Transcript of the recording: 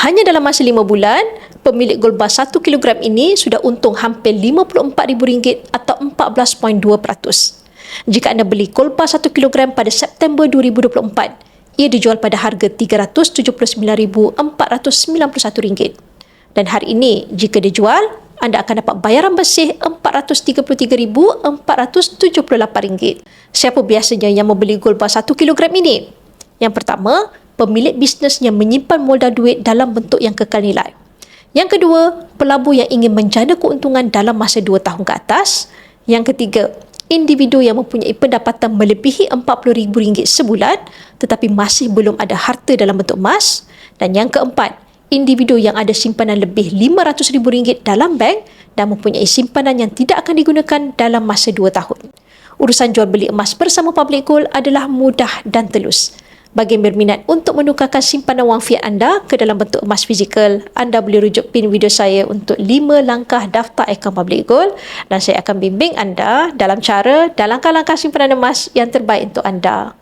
Hanya dalam masa 5 bulan, pemilik gold bar 1 kilogram ini sudah untung hampir RM54,000 atau 14.2%. Jika anda beli gold bar 1 kilogram pada September 2024, ia dijual pada harga RM379,491. Dan hari ini, jika dijual, anda akan dapat bayaran bersih RM433,478. Siapa biasanya yang membeli gold bar 1 kilogram ini? Yang pertama, pemilik bisnes yang menyimpan modal duit dalam bentuk yang kekal nilai. Yang kedua, pelabur yang ingin menjana keuntungan dalam masa 2 tahun ke atas. Yang ketiga, individu yang mempunyai pendapatan melebihi RM40,000 sebulan tetapi masih belum ada harta dalam bentuk emas. Dan yang keempat, individu yang ada simpanan lebih RM500,000 dalam bank dan mempunyai simpanan yang tidak akan digunakan dalam masa 2 tahun. Urusan jual beli emas bersama Public Gold adalah mudah dan telus. Bagi yang berminat untuk menukarkan simpanan wang fiat anda ke dalam bentuk emas fizikal, anda boleh rujuk pin video saya untuk 5 langkah daftar akaun Public Gold dan saya akan bimbing anda dalam cara dan langkah-langkah simpanan emas yang terbaik untuk anda.